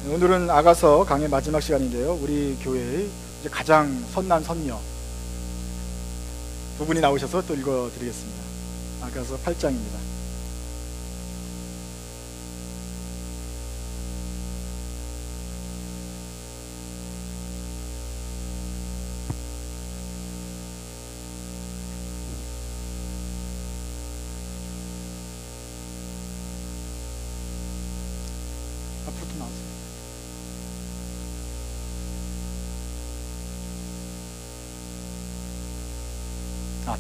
오늘은 아가서 강의 마지막 시간인데요. 우리 교회의 이제 가장 선남 선녀 두 분이 나오셔서 또 읽어드리겠습니다. 아가서 8장입니다. 앞으로 좀 나오세요.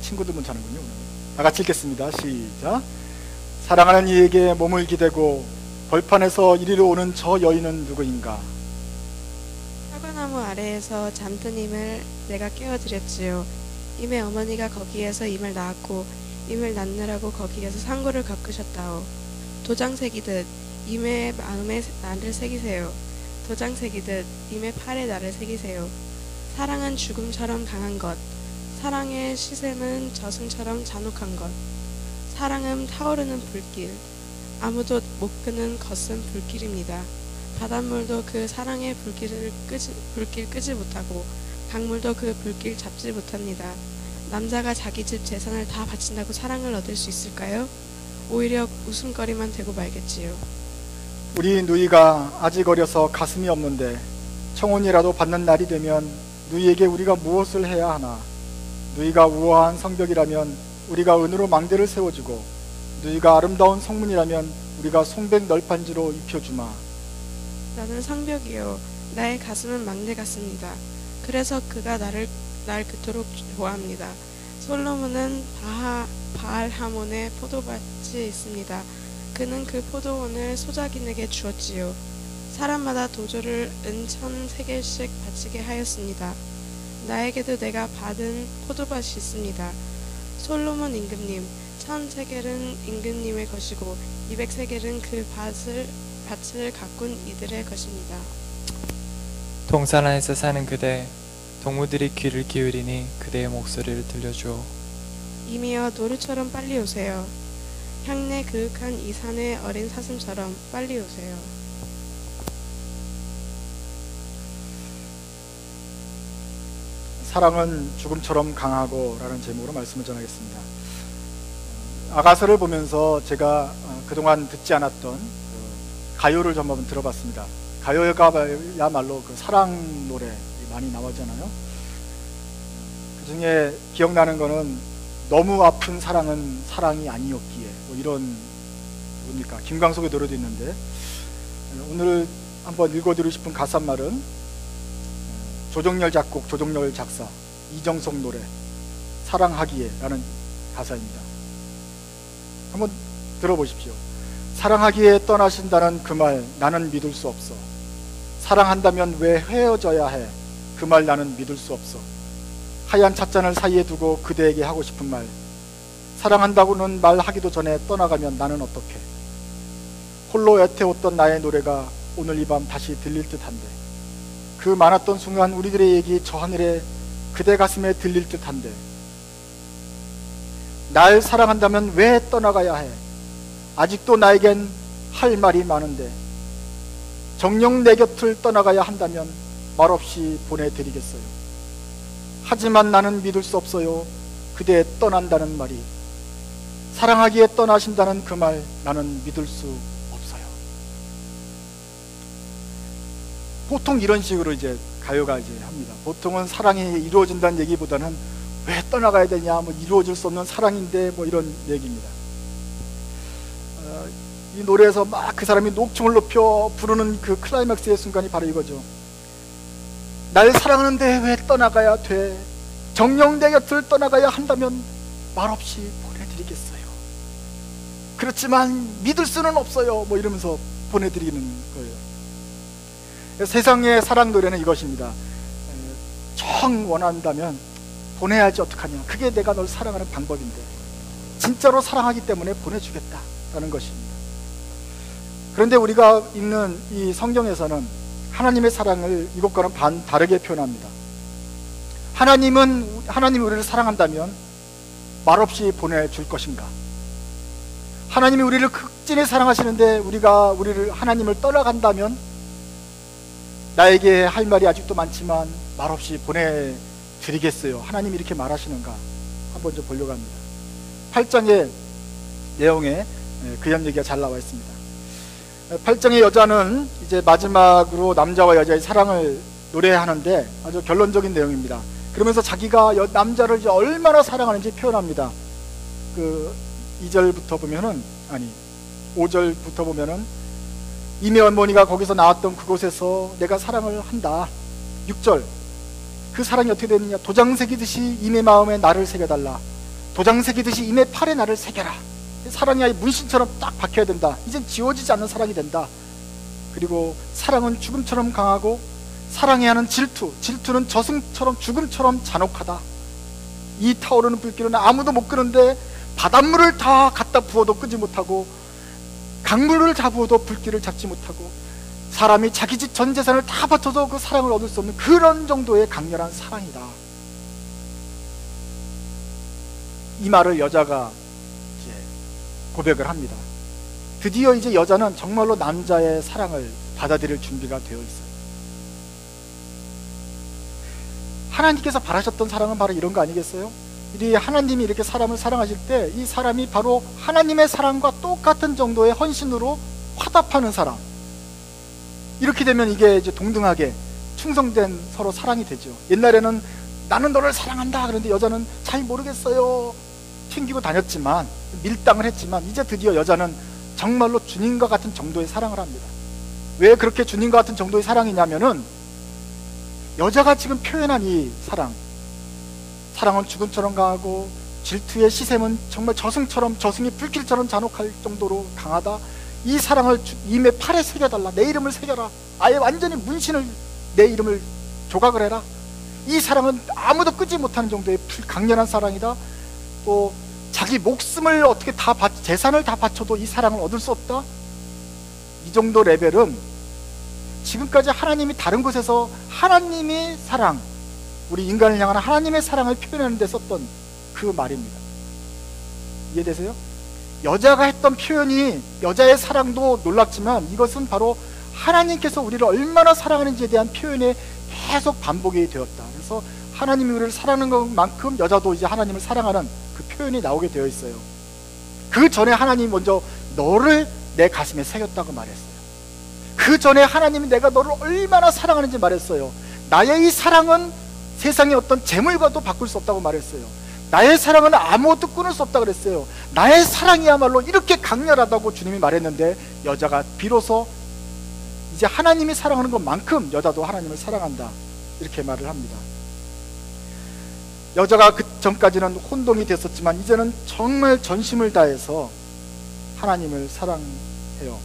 친구들 문 자는군요. 다 같이 읽겠습니다. 시작. 사랑하는 이에게 몸을 기대고 벌판에서 이리로 오는 저 여인은 누구인가? 사과나무 아래에서 잠든 임을 내가 깨워드렸지요. 임의 어머니가 거기에서 임을 낳았고 임을 낳느라고 거기에서 상고를 겪으셨다오. 도장 새기듯 임의 마음에 나를 새기세요. 도장 새기듯 임의 팔에 나를 새기세요. 사랑은 죽음처럼 강한 것, 사랑의 시샘은 저승처럼 잔혹한 것. 사랑은 타오르는 불길, 아무도 못 끄는 거센 불길입니다. 바닷물도 그 사랑의 불길 끄지 못하고 강물도 그 불길 잡지 못합니다. 남자가 자기 집 재산을 다 바친다고 사랑을 얻을 수 있을까요? 오히려 웃음거리만 되고 말겠지요. 우리 누이가 아직 어려서 가슴이 없는데 청혼이라도 받는 날이 되면 누이에게 우리가 무엇을 해야 하나? 누이가 우아한 성벽이라면 우리가 은으로 망대를 세워주고 누이가 아름다운 성문이라면 우리가 송백 널판지로 입혀주마. 나는 성벽이요, 나의 가슴은 망대 같습니다. 그래서 그가 날 그토록 좋아합니다. 솔로몬은 바알하몬의 포도밭이 있습니다. 그는 그 포도원을 소작인에게 주었지요. 사람마다 도조를 은 1,000세겔씩 바치게 하였습니다. 나에게도 내가 받은 포도밭이 있습니다. 솔로몬 임금님, 1,000세겔은 임금님의 것이고 200세겔은 그 밭을 가꾼 이들의 것입니다. 동산 안에서 사는 그대, 동무들이 귀를 기울이니 그대의 목소리를 들려주오. 이미여 노루처럼 빨리 오세요. 향내 그윽한 이 산의 어린 사슴처럼 빨리 오세요. 사랑은 죽음처럼 강하고 라는 제목으로 말씀을 전하겠습니다. 아가서를 보면서 제가 그동안 듣지 않았던 가요를 좀 한번 들어봤습니다. 가요야말로 그 사랑 노래 많이 나오잖아요. 그 중에 기억나는 거는 너무 아픈 사랑은 사랑이 아니었기에, 뭐 이런 뭡니까 김광석의 노래도 있는데, 오늘 한번 읽어드리고 싶은 가사말은 조정열 작곡, 조정열 작사, 이정석 노래 사랑하기에 라는 가사입니다. 한번 들어보십시오. 사랑하기에 떠나신다는 그 말 나는 믿을 수 없어. 사랑한다면 왜 헤어져야 해? 그 말 나는 믿을 수 없어. 하얀 찻잔을 사이에 두고 그대에게 하고 싶은 말, 사랑한다고는 말하기도 전에 떠나가면 나는 어떡해? 홀로 애태웠던 나의 노래가 오늘 이 밤 다시 들릴 듯한데, 그 많았던 순간 우리들의 얘기 저 하늘에 그대 가슴에 들릴 듯한데, 날 사랑한다면 왜 떠나가야 해? 아직도 나에겐 할 말이 많은데, 정녕 내 곁을 떠나가야 한다면 말없이 보내드리겠어요. 하지만 나는 믿을 수 없어요. 그대 떠난다는 말이. 사랑하기에 떠나신다는 그 말 나는 믿을 수 없어요. 보통 이런 식으로 이제 가요가 이제 합니다. 보통은 사랑이 이루어진다는 얘기보다는 왜 떠나가야 되냐, 뭐 이루어질 수 없는 사랑인데, 뭐 이런 얘기입니다. 이 노래에서 막 그 사람이 녹청을 높여 부르는 그 클라이맥스의 순간이 바로 이거죠. 날 사랑하는데 왜 떠나가야 돼? 정녕 내 곁을 떠나가야 한다면 말없이 보내드리겠어요. 그렇지만 믿을 수는 없어요. 뭐 이러면서 보내드리는 거예요. 세상의 사랑 노래는 이것입니다. 정 원한다면 보내야지 어떡하냐. 그게 내가 널 사랑하는 방법인데, 진짜로 사랑하기 때문에 보내주겠다라는 것입니다. 그런데 우리가 읽는 이 성경에서는 하나님의 사랑을 이것과는 다르게 표현합니다. 하나님이 우리를 사랑한다면 말없이 보내줄 것인가? 하나님이 우리를 극진히 사랑하시는데 우리를 하나님을 떠나간다면 나에게 할 말이 아직도 많지만 말없이 보내드리겠어요. 하나님이 이렇게 말하시는가 한번 좀 보려고 합니다. 8장의 내용에 그런 얘기가 잘 나와 있습니다. 8장의 여자는 이제 마지막으로 남자와 여자의 사랑을 노래하는데 아주 결론적인 내용입니다. 그러면서 자기가 남자를 이제 얼마나 사랑하는지 표현합니다. 그 2절부터 보면은, 아니 5절부터 보면은, 이미 어머니가 거기서 나왔던 그곳에서 내가 사랑을 한다. 6절, 그 사랑이 어떻게 되느냐? 도장 새기듯이 임의 마음에 나를 새겨달라. 도장 새기듯이 임의 팔에 나를 새겨라. 사랑이 아예 문신처럼 딱 박혀야 된다. 이젠 지워지지 않는 사랑이 된다. 그리고 사랑은 죽음처럼 강하고, 사랑해야 하는 질투는 저승처럼 죽음처럼 잔혹하다. 이 타오르는 불길은 아무도 못 끄는데 바닷물을 다 갖다 부어도 끄지 못하고, 강물을 다 부어도 불길을 잡지 못하고, 사람이 자기 집 전 재산을 다 바쳐도 그 사랑을 얻을 수 없는 그런 정도의 강렬한 사랑이다. 이 말을 여자가 이제 고백을 합니다. 드디어 이제 여자는 정말로 남자의 사랑을 받아들일 준비가 되어 있어요. 하나님께서 바라셨던 사랑은 바로 이런 거 아니겠어요? 이 하나님이 이렇게 사람을 사랑하실 때 이 사람이 바로 하나님의 사랑과 똑같은 정도의 헌신으로 화답하는 사람. 이렇게 되면 이게 이제 동등하게 충성된 서로 사랑이 되죠. 옛날에는 나는 너를 사랑한다 그런데 여자는 잘 모르겠어요 튕기고 다녔지만, 밀당을 했지만, 이제 드디어 여자는 정말로 주님과 같은 정도의 사랑을 합니다. 왜 그렇게 주님과 같은 정도의 사랑이냐면은, 여자가 지금 표현한 이 사랑은 죽음처럼 강하고, 질투의 시샘은 정말 저승이 불길처럼 잔혹할 정도로 강하다. 이 사랑을 임의 팔에 새겨달라. 내 이름을 새겨라. 아예 완전히 문신을, 내 이름을 조각을 해라. 이 사랑은 아무도 끄지 못하는 정도의 강렬한 사랑이다. 또 자기 목숨을 어떻게 다 재산을 다 바쳐도 이 사랑을 얻을 수 없다. 이 정도 레벨은 지금까지 하나님이 다른 곳에서 하나님의 사랑, 우리 인간을 향한 하나님의 사랑을 표현하는 데 썼던 그 말입니다. 이해되세요? 여자가 했던 표현이, 여자의 사랑도 놀랍지만 이것은 바로 하나님께서 우리를 얼마나 사랑하는지에 대한 표현에 계속 반복이 되었다. 그래서 하나님이 우리를 사랑하는 것만큼 여자도 이제 하나님을 사랑하는 그 표현이 나오게 되어 있어요. 그 전에 하나님이 먼저 너를 내 가슴에 새겼다고 말했어요. 그 전에 하나님이 내가 너를 얼마나 사랑하는지 말했어요. 나의 이 사랑은 세상의 어떤 재물과도 바꿀 수 없다고 말했어요. 나의 사랑은 아무것도 끊을 수 없다고 그랬어요. 나의 사랑이야말로 이렇게 강렬하다고 주님이 말했는데, 여자가 비로소 이제 하나님이 사랑하는 것만큼 여자도 하나님을 사랑한다, 이렇게 말을 합니다. 여자가 그 전까지는 혼동이 됐었지만 이제는 정말 전심을 다해서 하나님을 사랑해요.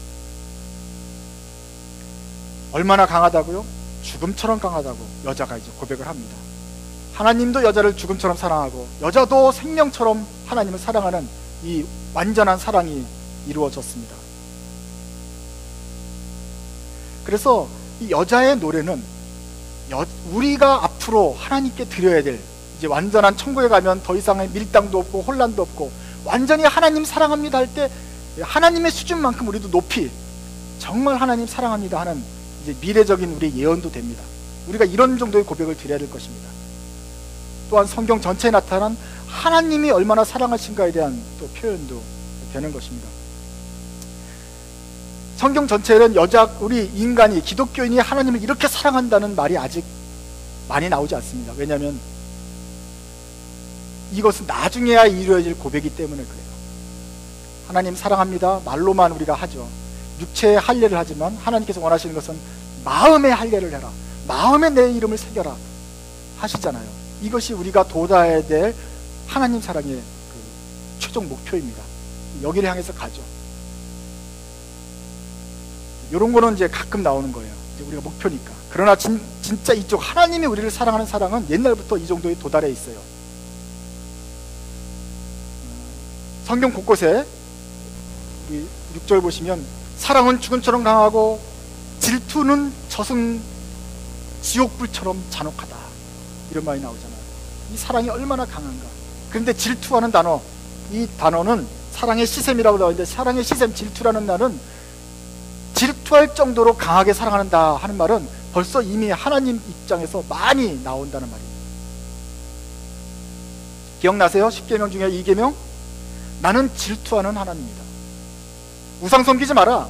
얼마나 강하다고요? 죽음처럼 강하다고 여자가 이제 고백을 합니다. 하나님도 여자를 죽음처럼 사랑하고 여자도 생명처럼 하나님을 사랑하는 이 완전한 사랑이 이루어졌습니다. 그래서 이 여자의 노래는 우리가 앞으로 하나님께 드려야 될, 이제 완전한 천국에 가면 더 이상의 밀당도 없고 혼란도 없고 완전히 하나님 사랑합니다 할 때 하나님의 수준만큼 우리도 높이 정말 하나님 사랑합니다 하는 이제 미래적인 우리의 예언도 됩니다. 우리가 이런 정도의 고백을 드려야 될 것입니다. 또한 성경 전체에 나타난 하나님이 얼마나 사랑하신가에 대한 또 표현도 되는 것입니다. 성경 전체에는 우리 인간이, 기독교인이 하나님을 이렇게 사랑한다는 말이 아직 많이 나오지 않습니다. 왜냐하면 이것은 나중에야 이루어질 고백이기 때문에 그래요. 하나님 사랑합니다 말로만 우리가 하죠. 육체의 할례를 하지만 하나님께서 원하시는 것은 마음의 할례를 해라, 마음에 내 이름을 새겨라 하시잖아요. 이것이 우리가 도달해야 될 하나님 사랑의 그 최종 목표입니다. 여기를 향해서 가죠. 이런 거는 이제 가끔 나오는 거예요. 이제 우리가 목표니까. 그러나 진짜 이쪽 하나님이 우리를 사랑하는 사랑은 옛날부터 이 정도에 도달해 있어요. 성경 곳곳에 6절 보시면 사랑은 죽음처럼 강하고 질투는 지옥불처럼 잔혹하다, 이런 말이 나오잖아요. 이 사랑이 얼마나 강한가. 그런데 질투하는 단어, 이 단어는 사랑의 시샘이라고 나오는데, 사랑의 시샘, 질투라는 말은 질투할 정도로 강하게 사랑한다 하는 말은 벌써 이미 하나님 입장에서 많이 나온다는 말입니다. 기억나세요? 10계명 중에 2계명? 나는 질투하는 하나님이다. 우상 섬기지 마라.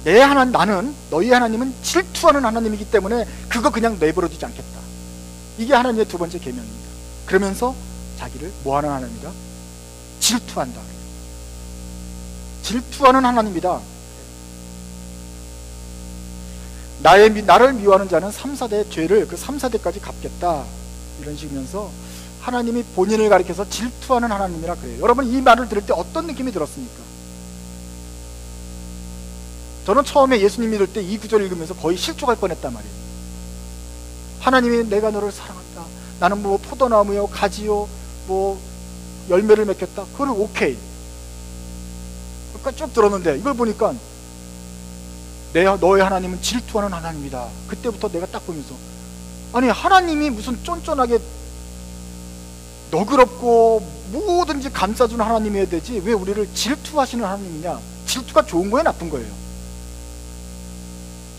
나는, 너희 하나님은 질투하는 하나님이기 때문에 그거 그냥 내버려 두지 않겠다. 이게 하나님의 두 번째 계명입니다. 그러면서 자기를 뭐하는 하나님이다? 질투한다. 질투하는 하나님이다. 나를 미워하는 자는 3, 4대의 죄를 그 3, 4대까지 갚겠다. 이런 식이면서 하나님이 본인을 가리켜서 질투하는 하나님이라 그래요. 여러분, 이 말을 들을 때 어떤 느낌이 들었습니까? 저는 처음에 예수님 믿을 때 이 구절을 읽으면서 거의 실족할 뻔했단 말이에요. 하나님이 내가 너를 사랑한다. 나는 뭐 포도나무요, 가지요, 뭐 열매를 맺겠다. 그거는 오케이. 그러니까 쭉 들었는데 이걸 보니까 너의 하나님은 질투하는 하나님이다. 그때부터 내가 딱 보면서, 아니, 하나님이 무슨 쫀쫀하게 너그럽고 뭐든지 감싸주는 하나님이어야 되지 왜 우리를 질투하시는 하나님이냐? 질투가 좋은 거예요, 나쁜 거예요?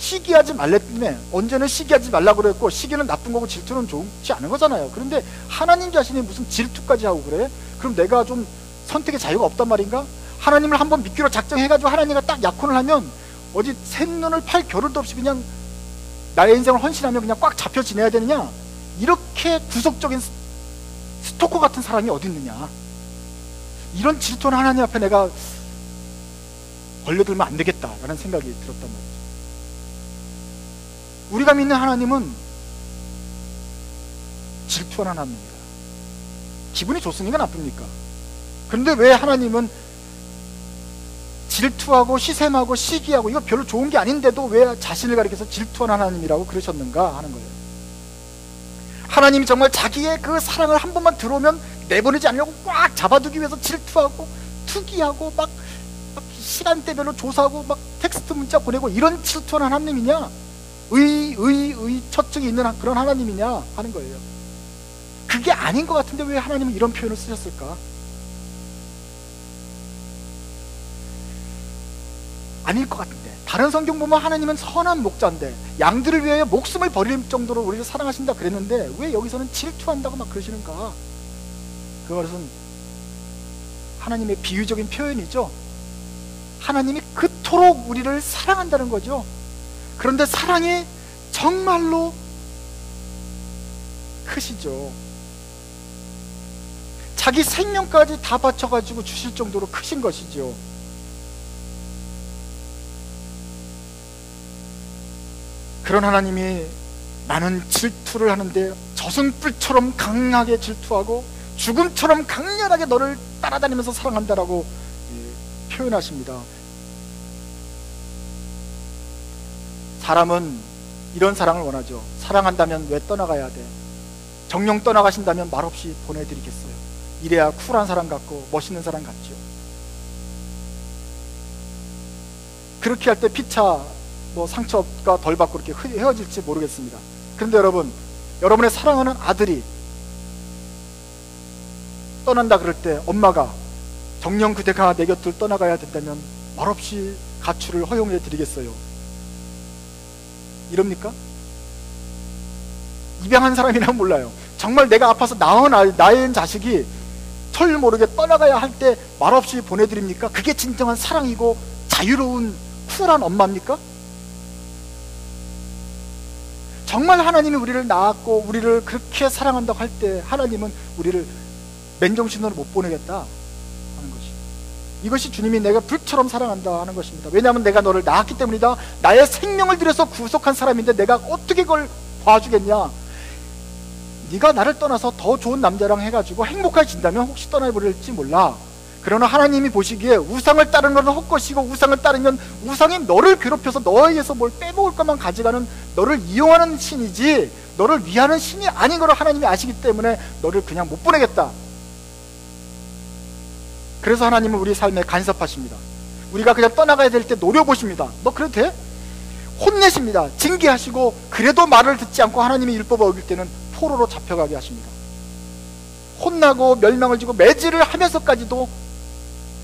시기하지 말랬더니 언제는 시기하지 말라고 그랬고, 시기는 나쁜 거고 질투는 좋지 않은 거잖아요. 그런데 하나님 자신이 무슨 질투까지 하고 그래? 그럼 내가 좀 선택의 자유가 없단 말인가? 하나님을 한번 믿기로 작정해가지고 하나님과 딱 약혼을 하면 어디 샘눈을 팔 겨를도 없이 그냥 나의 인생을 헌신하며 그냥 꽉 잡혀 지내야 되느냐? 이렇게 구속적인 스토커 같은 사람이 어디 있느냐? 이런 질투는 하나님 앞에 내가 걸려들면 안 되겠다라는 생각이 들었단 말이죠. 우리가 믿는 하나님은 질투하는 하나님입니다. 기분이 좋습니까, 나쁩니까? 그런데 왜 하나님은 질투하고 시샘하고 시기하고 이거 별로 좋은 게 아닌데도 왜 자신을 가리켜서 질투하는 하나님이라고 그러셨는가 하는 거예요. 하나님이 정말 자기의 그 사랑을 한 번만 들어오면 내보내지 않으려고 꽉 잡아두기 위해서 질투하고 투기하고 막 시간대별로 조사하고 막 텍스트 문자 보내고 이런 질투하는 하나님이냐? 처증이 있는 그런 하나님이냐 하는 거예요. 그게 아닌 것 같은데 왜 하나님은 이런 표현을 쓰셨을까? 아닐 것 같은데. 다른 성경 보면 하나님은 선한 목자인데 양들을 위하여 목숨을 버릴 정도로 우리를 사랑하신다 그랬는데 왜 여기서는 질투한다고 막 그러시는가? 그것은 하나님의 비유적인 표현이죠. 하나님이 그토록 우리를 사랑한다는 거죠. 그런데 사랑이 정말로 크시죠. 자기 생명까지 다 바쳐가지고 주실 정도로 크신 것이죠. 그런 하나님이 나는 질투를 하는데 저승불처럼 강하게 질투하고 죽음처럼 강렬하게 너를 따라다니면서 사랑한다라고 표현하십니다. 사람은 이런 사랑을 원하죠. 사랑한다면 왜 떠나가야 돼? 정녕 떠나가신다면 말없이 보내드리겠어요. 이래야 쿨한 사람 같고 멋있는 사람 같죠. 그렇게 할 때 피차 상처가 덜 받고 이렇게 헤어질지 모르겠습니다. 그런데 여러분, 여러분의 사랑하는 아들이 떠난다 그럴 때 엄마가 정녕 그대가 내 곁을 떠나가야 된다면 말없이 가출을 허용해 드리겠어요. 이럽니까? 입양한 사람이라면 몰라요. 정말 내가 아파서 낳은 자식이 철 모르게 떠나가야 할 때 말없이 보내드립니까? 그게 진정한 사랑이고 자유로운 쿨한 엄마입니까? 정말 하나님이 우리를 낳았고 우리를 그렇게 사랑한다고 할 때 하나님은 우리를 맨정신으로 못 보내겠다 하는 것이, 이것이 주님이 내가 불처럼 사랑한다 하는 것입니다. 왜냐하면 내가 너를 낳았기 때문이다. 나의 생명을 들여서 구속한 사람인데 내가 어떻게 그걸 봐주겠냐? 네가 나를 떠나서 더 좋은 남자랑 해가지고 행복해진다면 혹시 떠나버릴지 몰라. 그러나 하나님이 보시기에 우상을 따르는 것은 헛것이고 우상을 따르면 우상이 너를 괴롭혀서 너에게서 뭘 빼먹을 것만 가져가는 너를 이용하는 신이지 너를 위하는 신이 아닌 걸 하나님이 아시기 때문에 너를 그냥 못 보내겠다. 그래서 하나님은 우리 삶에 간섭하십니다. 우리가 그냥 떠나가야 될 때 노려보십니다. 너 그래도 돼? 혼내십니다. 징계하시고 그래도 말을 듣지 않고 하나님의 율법을 어길 때는 포로로 잡혀가게 하십니다. 혼나고 멸망을 주고 매질을 하면서까지도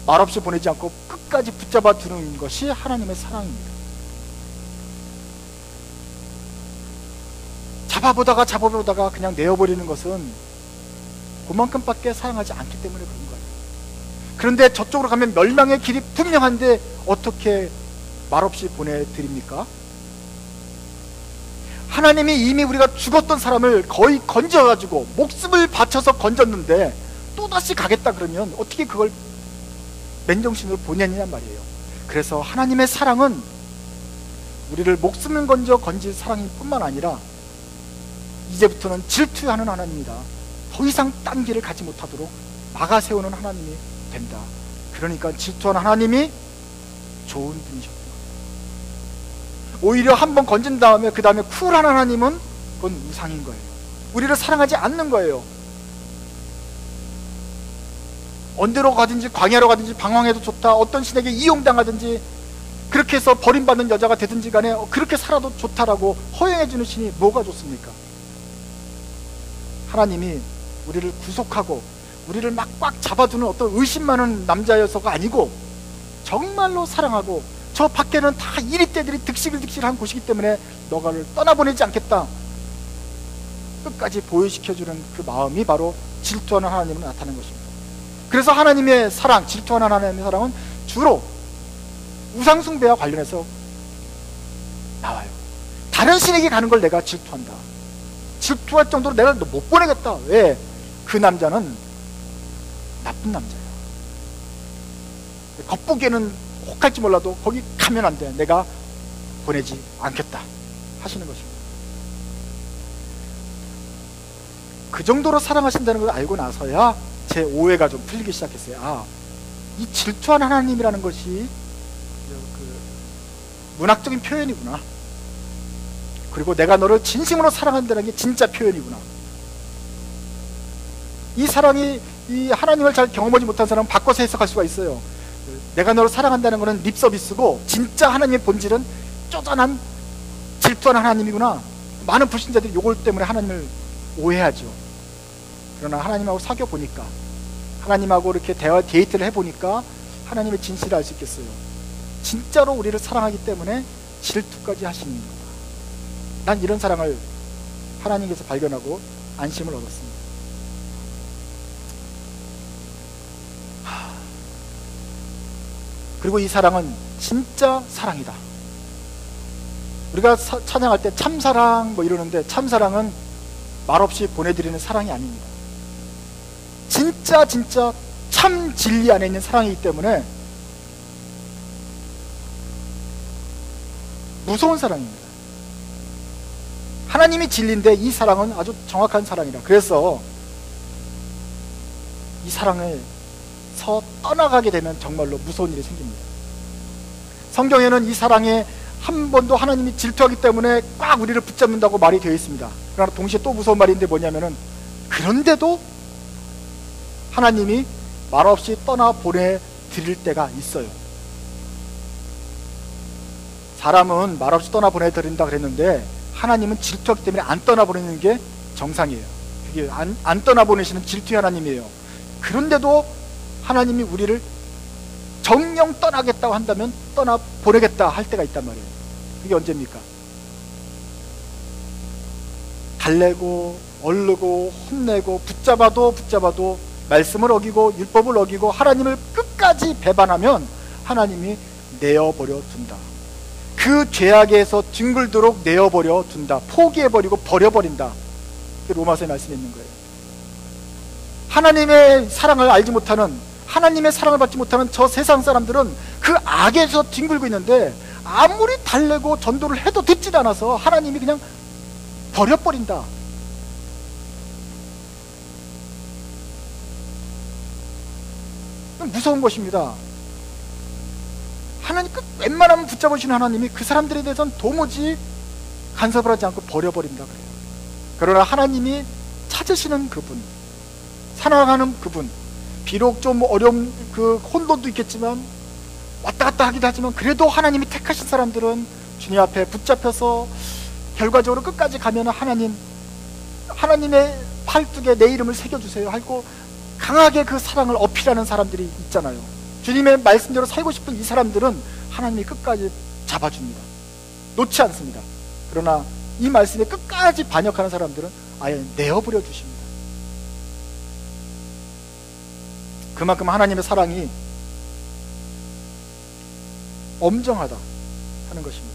말없이 보내지 않고 끝까지 붙잡아 두는 것이 하나님의 사랑입니다. 잡아보다가 그냥 내어버리는 것은 그만큼밖에 사랑하지 않기 때문에 그런 거예요. 그런데 저쪽으로 가면 멸망의 길이 분명한데 어떻게 말없이 보내드립니까? 하나님이 이미 우리가 죽었던 사람을 거의 건져가지고 목숨을 바쳐서 건졌는데 또다시 가겠다 그러면 어떻게 그걸 맨정신으로 보내느냐 말이에요. 그래서 하나님의 사랑은 우리를 목숨을 건질 사랑일 뿐만 아니라 이제부터는 질투하는 하나님이다. 더 이상 딴 길을 가지 못하도록 막아세우는 하나님이 된다. 그러니까 질투하는 하나님이 좋은 분이셨구나. 오히려 한번 건진 다음에 그 다음에 쿨한 하나님은 그건 우상인 거예요. 우리를 사랑하지 않는 거예요. 언제로 가든지 광야로 가든지 방황해도 좋다, 어떤 신에게 이용당하든지 그렇게 해서 버림받는 여자가 되든지 간에 그렇게 살아도 좋다라고 허용해주는 신이 뭐가 좋습니까? 하나님이 우리를 구속하고 우리를 막 꽉 잡아두는 어떤 의심 많은 남자여서가 아니고 정말로 사랑하고 저 밖에는 다 이리떼들이 득실한 곳이기 때문에 너가를 떠나보내지 않겠다 끝까지 보여시켜주는 그 마음이 바로 질투하는 하나님으로 나타나는 것입니다. 그래서 하나님의 사랑, 질투하는 하나님의 사랑은 주로 우상숭배와 관련해서 나와요. 다른 신에게 가는 걸 내가 질투한다. 질투할 정도로 내가 너 못 보내겠다. 왜? 그 남자는 나쁜 남자야. 겉보기에는 혹할지 몰라도 거기 가면 안 돼. 내가 보내지 않겠다 하시는 것입니다. 그 정도로 사랑하신다는 걸 알고 나서야 제 오해가 좀 풀리기 시작했어요. 아, 이 질투하는 하나님이라는 것이 문학적인 표현이구나. 그리고 내가 너를 진심으로 사랑한다는 게 진짜 표현이구나. 이 사랑이 이 하나님을 잘 경험하지 못한 사람은 바꿔서 해석할 수가 있어요. 내가 너를 사랑한다는 것은 립서비스고 진짜 하나님의 본질은 쪼잔한 질투하는 하나님이구나. 많은 불신자들이 이걸 때문에 하나님을 오해하죠. 그러나 하나님하고 사귀어 보니까, 하나님하고 이렇게 데이트를 해보니까 하나님의 진실을 알 수 있겠어요. 진짜로 우리를 사랑하기 때문에 질투까지 하시는 거다. 난 이런 사랑을 하나님께서 발견하고 안심을 얻었습니다. 그리고 이 사랑은 진짜 사랑이다. 우리가 찬양할 때 참사랑 뭐 이러는데, 참사랑은 말없이 보내드리는 사랑이 아닙니다. 진짜 참 진리 안에 있는 사랑이기 때문에 무서운 사랑입니다. 하나님이 진리인데 이 사랑은 아주 정확한 사랑이라. 그래서 이 사랑에서 떠나가게 되면 정말로 무서운 일이 생깁니다. 성경에는 이 사랑에 한 번도 하나님이 질투하기 때문에 꽉 우리를 붙잡는다고 말이 되어 있습니다. 그러나 동시에 또 무서운 말인데 뭐냐면은, 그런데도 하나님이 말없이 떠나 보내드릴 때가 있어요. 사람은 말없이 떠나 보내드린다 그랬는데 하나님은 질투하기 때문에 안 떠나 보내는 게 정상이에요. 그게 안 떠나 보내시는 질투의 하나님이에요. 그런데도 하나님이 우리를 정령 떠나겠다고 한다면 떠나 보내겠다 할 때가 있단 말이에요. 그게 언제입니까? 달래고 얼르고 혼내고 붙잡아도 말씀을 어기고 율법을 어기고 하나님을 끝까지 배반하면 하나님이 내어버려 둔다. 그 죄악에서 뒹굴도록 내어버려 둔다. 포기해버리고 버려버린다. 로마서의 말씀이 있는 거예요. 하나님의 사랑을 알지 못하는, 하나님의 사랑을 받지 못하는 저 세상 사람들은 그 악에서 뒹굴고 있는데 아무리 달래고 전도를 해도 듣지 않아서 하나님이 그냥 버려버린다. 무서운 것입니다. 하나님 웬만하면 붙잡으시는 하나님이 그 사람들에 대해서는 도무지 간섭을 하지 않고 버려버린다 그래요. 그러나 하나님이 찾으시는 그분, 사랑하는 그분, 비록 좀 어려운 그 혼돈도 있겠지만 왔다 갔다 하기도 하지만 그래도 하나님이 택하신 사람들은 주님 앞에 붙잡혀서 결과적으로 끝까지 가면 하나님의 팔뚝에 내 이름을 새겨주세요 하고 강하게 그 사랑을 어필하는 사람들이 있잖아요. 주님의 말씀대로 살고 싶은 이 사람들은 하나님이 끝까지 잡아줍니다. 놓지 않습니다. 그러나 이 말씀에 끝까지 반역하는 사람들은 아예 내어버려 주십니다. 그만큼 하나님의 사랑이 엄정하다 하는 것입니다.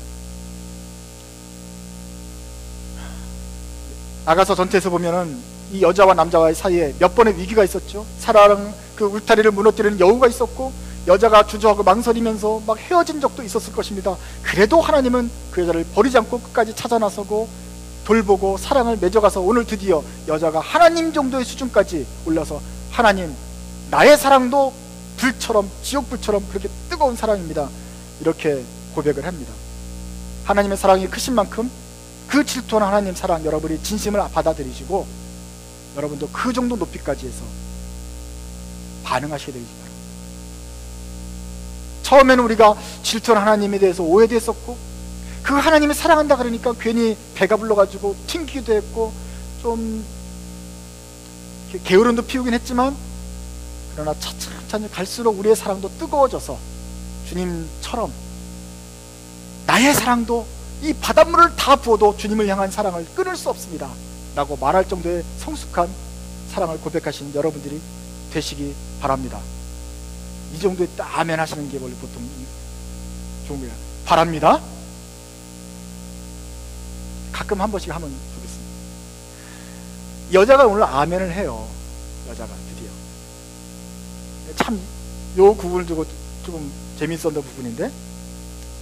아가서 전체에서 보면은 이 여자와 남자와의 사이에 몇 번의 위기가 있었죠. 사랑 그 울타리를 무너뜨리는 여우가 있었고, 여자가 주저하고 망설이면서 막 헤어진 적도 있었을 것입니다. 그래도 하나님은 그 여자를 버리지 않고 끝까지 찾아 나서고 돌보고 사랑을 맺어가서 오늘 드디어 여자가 하나님 정도의 수준까지 올라서, 하나님, 나의 사랑도 불처럼, 지옥불처럼 그렇게 뜨거운 사랑입니다, 이렇게 고백을 합니다. 하나님의 사랑이 크신 만큼 그 질투하는 하나님 사랑 여러분이 진심을 받아들이시고 여러분도 그 정도 높이까지 해서 반응하시게 되기 바랍니다. 처음에는 우리가 질투하는 하나님에 대해서 오해됐었고, 그 하나님이 사랑한다 그러니까 괜히 배가 불러가지고 튕기기도 했고 좀 게으름도 피우긴 했지만, 그러나 차츰 갈수록 우리의 사랑도 뜨거워져서 주님처럼 나의 사랑도 이 바닷물을 다 부어도 주님을 향한 사랑을 끊을 수 없습니다 라고 말할 정도의 성숙한 사랑을 고백하시는 여러분들이 되시기 바랍니다. 이 정도에 딱 아멘 하시는 게 원래 보통 좋은 거예요. 바랍니다. 가끔 한 번씩 하면 좋겠습니다. 여자가 오늘 아멘을 해요. 여자가 드디어. 참 요 부분을 두고 조금 재밌었던 부분인데,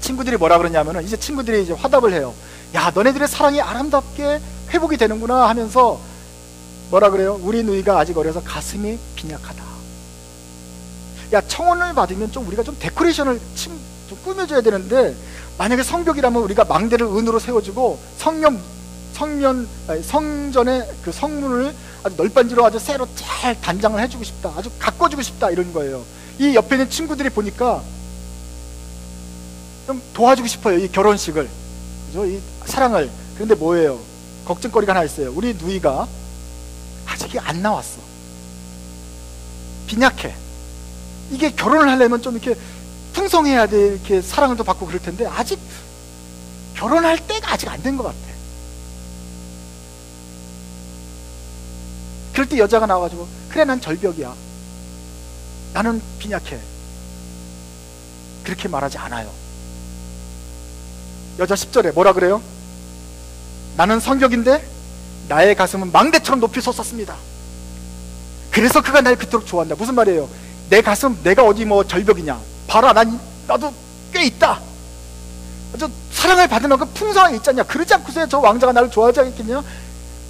친구들이 뭐라 그러냐면은, 이제 친구들이 이제 화답을 해요. 야, 너네들의 사랑이 아름답게 회복이 되는구나 하면서 뭐라 그래요? 우리 누이가 아직 어려서 가슴이 빈약하다. 야, 청혼을 받으면 좀 우리가 좀 데코레이션을 좀 꾸며줘야 되는데, 만약에 성벽이라면 우리가 망대를 은으로 세워주고 성전의 그 성문을 아주 널빤지로 아주 새로 잘 단장을 해주고 싶다, 아주 가꿔주고 싶다, 이런 거예요. 이 옆에 있는 친구들이 보니까 좀 도와주고 싶어요, 이 결혼식을, 그죠? 이 사랑을. 그런데 뭐예요? 걱정거리가 하나 있어요. 우리 누이가 아직 안 나왔어. 빈약해. 이게 결혼을 하려면 좀 이렇게 풍성해야 돼, 이렇게 사랑을 또 받고 그럴 텐데 아직 결혼할 때가 아직 안 된 것 같아. 그럴 때 여자가 나와가지고, 그래, 난 절벽이야, 나는 빈약해, 그렇게 말하지 않아요. 여자 10절에 뭐라 그래요? 나는 성벽인데 나의 가슴은 망대처럼 높이 솟았습니다. 그래서 그가 날 그토록 좋아한다. 무슨 말이에요? 내 가슴, 내가 어디 뭐 절벽이냐, 봐라, 나도 꽤 있다, 저 사랑을 받을 만큼 풍성하게 있지 않냐. 그러지 않고서 저 왕자가 나를 좋아하지 않겠냐.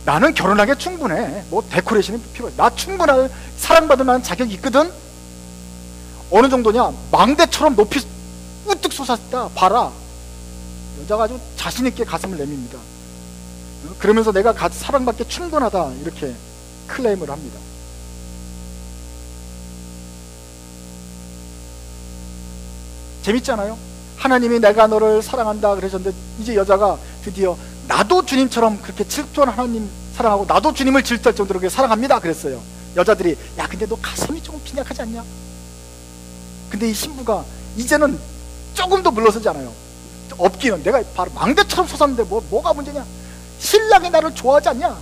나는 결혼하기에 충분해. 뭐 데코레이션이 필요해. 나 충분한 사랑받을 만한 자격이 있거든. 어느 정도냐, 망대처럼 높이 우뚝 솟았다, 봐라. 여자가 아주 자신있게 가슴을 내밉니다. 그러면서 내가 사랑받기에 충분하다, 이렇게 클레임을 합니다. 재밌잖아요. 하나님이 내가 너를 사랑한다 그러셨는데, 이제 여자가 드디어 나도 주님처럼 그렇게 질투하는 하나님 사랑하고 나도 주님을 질투할 정도로 그렇게 사랑합니다 그랬어요. 여자들이, 야, 근데 너 가슴이 조금 빈약하지 않냐? 근데 이 신부가 이제는 조금도 물러서지 않아요. 없기는, 내가 바로 망대처럼 솟았는데 뭐가 문제냐? 신랑이 나를 좋아하지 않냐?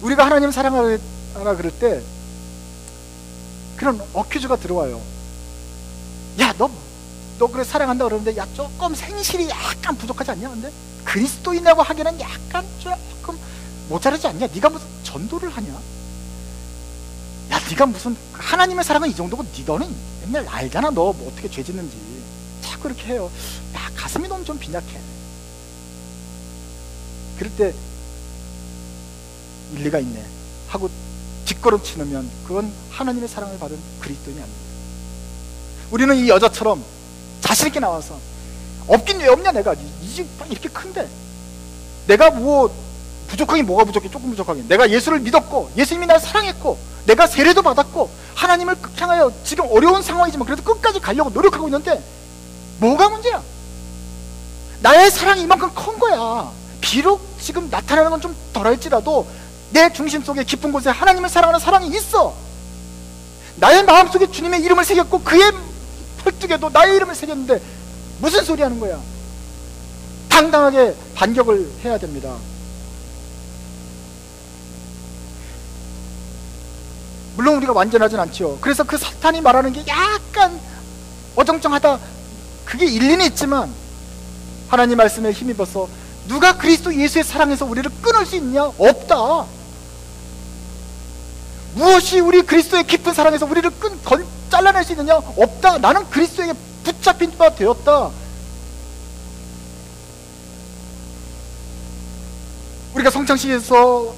우리가 하나님 사랑하라 그럴 때 그런 어큐즈가 들어와요. 야, 너 그래 사랑한다 그러는데, 야, 조금 생실이 약간 부족하지 않냐? 근데 그리스도인이라고 하기에는 약간 조금 모자라지 않냐? 네가 무슨 전도를 하냐? 야, 네가 무슨 하나님의 사랑은 이 정도고, 너는 맨날 알잖아, 너 뭐 어떻게 죄 짓는지. 자꾸 이렇게 해요. 야, 가슴이 너무 좀 빈약해. 그럴 때 일리가 있네 하고 뒷걸음 치면 그건 하나님의 사랑을 받은 그리스도인이 아닙니다. 우리는 이 여자처럼 자신있게 나와서, 없긴 왜 없냐, 내가 이 집 이렇게 큰데 내가 뭐 부족하긴 뭐가 부족해, 조금 부족하긴. 내가 예수를 믿었고 예수님이 날 사랑했고 내가 세례도 받았고 하나님을 향하여 지금 어려운 상황이지만 그래도 끝까지 가려고 노력하고 있는데 뭐가 문제야? 나의 사랑이 이만큼 큰 거야. 비록 지금 나타나는 건 좀 덜할지라도 내 중심 속에 깊은 곳에 하나님을 사랑하는 사랑이 있어. 나의 마음속에 주님의 이름을 새겼고 그의 펄뚝에도 나의 이름을 새겼는데 무슨 소리 하는 거야? 당당하게 반격을 해야 됩니다. 물론 우리가 완전하진 않죠. 그래서 그 사탄이 말하는 게 약간 어정쩡하다, 그게 일리는 있지만 하나님 말씀에 힘입어서 누가 그리스도 예수의 사랑에서 우리를 끊을 수 있냐? 없다. 무엇이 우리 그리스도의 깊은 사랑에서 우리를 잘라낼 수 있느냐? 없다. 나는 그리스도에게 붙잡힌 바 되었다. 우리가 성찬식에서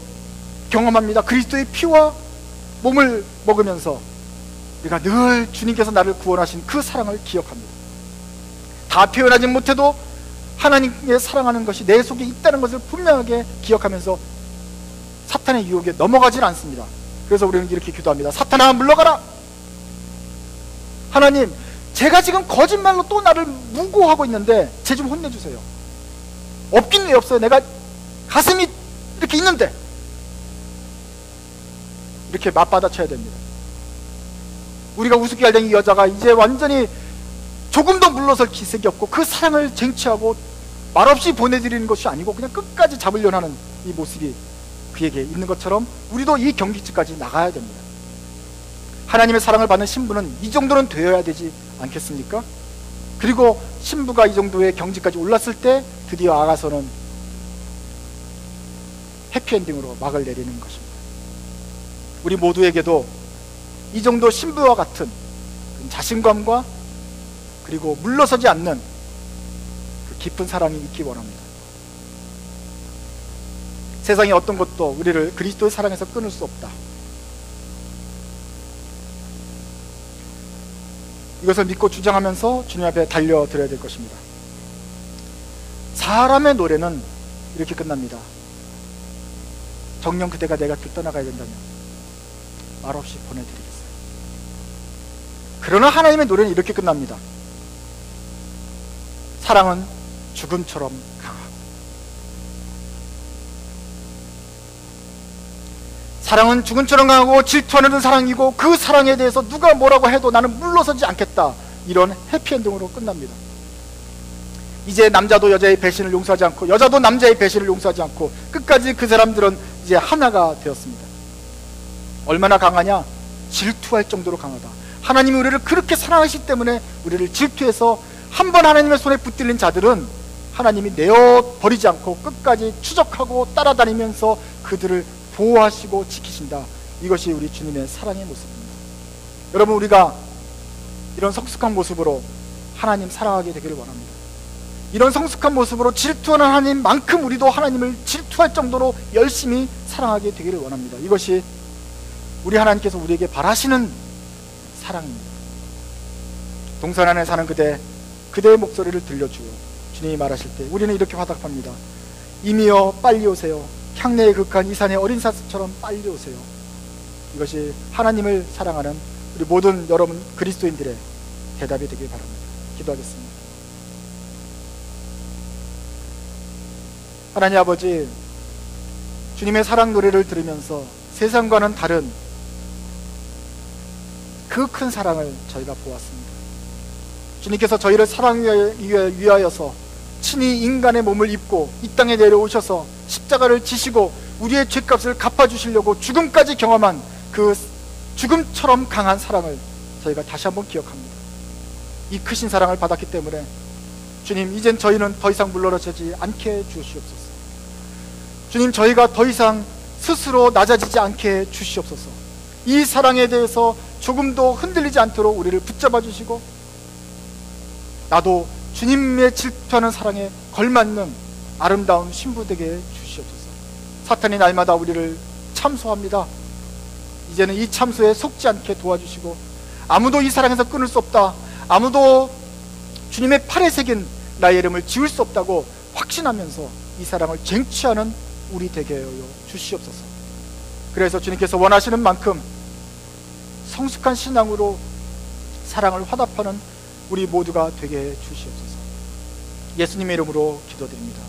경험합니다. 그리스도의 피와 몸을 먹으면서 우리가 늘 주님께서 나를 구원하신 그 사랑을 기억합니다. 다 표현하지 못해도 하나님께 사랑하는 것이 내 속에 있다는 것을 분명하게 기억하면서 사탄의 유혹에 넘어가질 않습니다. 그래서 우리는 이렇게 기도합니다. 사탄아, 물러가라. 하나님, 제가 지금 거짓말로 또 나를 무고하고 있는데 쟤 좀 혼내주세요. 없긴 왜 없어요? 내가 가슴이 이렇게 있는데. 이렇게 맞받아쳐야 됩니다. 우리가 우습게 알던 이 여자가 이제 완전히 조금도 물러설 기색이 없고 그 사랑을 쟁취하고 말없이 보내드리는 것이 아니고 그냥 끝까지 잡으려는 하는 이 모습이 그에게 있는 것처럼 우리도 이 경기치까지 나가야 됩니다. 하나님의 사랑을 받는 신부는 이 정도는 되어야 되지 않겠습니까? 그리고 신부가 이 정도의 경지까지 올랐을 때 드디어 아가서는 해피엔딩으로 막을 내리는 것입니다. 우리 모두에게도 이 정도 신부와 같은 자신감과 그리고 물러서지 않는 그 깊은 사랑이 있기 원합니다. 세상의 어떤 것도 우리를 그리스도의 사랑에서 끊을 수 없다. 이것을 믿고 주장하면서 주님 앞에 달려드려야 될 것입니다. 사람의 노래는 이렇게 끝납니다. 정녕 그대가 내 곁을 떠나가야 된다면 말없이 보내드리겠어요. 그러나 하나님의 노래는 이렇게 끝납니다. 사랑은 죽음처럼 강하고, 사랑은 죽음처럼 강하고 질투하는 사랑이고 그 사랑에 대해서 누가 뭐라고 해도 나는 물러서지 않겠다. 이런 해피엔딩으로 끝납니다. 이제 남자도 여자의 배신을 용서하지 않고 여자도 남자의 배신을 용서하지 않고 끝까지 그 사람들은 이제 하나가 되었습니다. 얼마나 강하냐? 질투할 정도로 강하다. 하나님이 우리를 그렇게 사랑하시기 때문에 우리를 질투해서 한번 하나님의 손에 붙들린 자들은 하나님이 내어버리지 않고 끝까지 추적하고 따라다니면서 그들을 보호하시고 지키신다. 이것이 우리 주님의 사랑의 모습입니다. 여러분, 우리가 이런 성숙한 모습으로 하나님 사랑하게 되기를 원합니다. 이런 성숙한 모습으로 질투하는 하나님만큼 우리도 하나님을 질투할 정도로 열심히 사랑하게 되기를 원합니다. 이것이 우리 하나님께서 우리에게 바라시는 사랑입니다. 동산 안에 사는 그대의 목소리를 들려주어 주님이 말하실 때 우리는 이렇게 화답합니다. 이미여 빨리 오세요. 향내에 극한 이 산의 어린 사슴처럼 빨리 오세요. 이것이 하나님을 사랑하는 우리 모든 여러분 그리스도인들의 대답이 되길 바랍니다. 기도하겠습니다. 하나님 아버지, 주님의 사랑 노래를 들으면서 세상과는 다른 그 큰 사랑을 저희가 보았습니다. 주님께서 저희를 사랑하기 위하여서 친히 인간의 몸을 입고 이 땅에 내려오셔서 십자가를 지시고 우리의 죄값을 갚아주시려고 죽음까지 경험한 그 죽음처럼 강한 사랑을 저희가 다시 한번 기억합니다. 이 크신 사랑을 받았기 때문에 주님, 이젠 저희는 더 이상 물러서지 않게 주시옵소서. 주님, 저희가 더 이상 스스로 낮아지지 않게 주시옵소서. 이 사랑에 대해서 조금도 흔들리지 않도록 우리를 붙잡아 주시고 나도 주님의 질투하는 사랑에 걸맞는 아름다운 신부 되게 주시옵소서. 사탄이 날마다 우리를 참소합니다. 이제는 이 참소에 속지 않게 도와주시고 아무도 이 사랑에서 끊을 수 없다, 아무도 주님의 팔에 새긴 나의 이름을 지울 수 없다고 확신하면서 이 사랑을 쟁취하는 우리 되게 하여 주시옵소서. 그래서 주님께서 원하시는 만큼 성숙한 신앙으로 사랑을 화답하는 우리 모두가 되게 해 주시옵소서. 예수님의 이름으로 기도드립니다.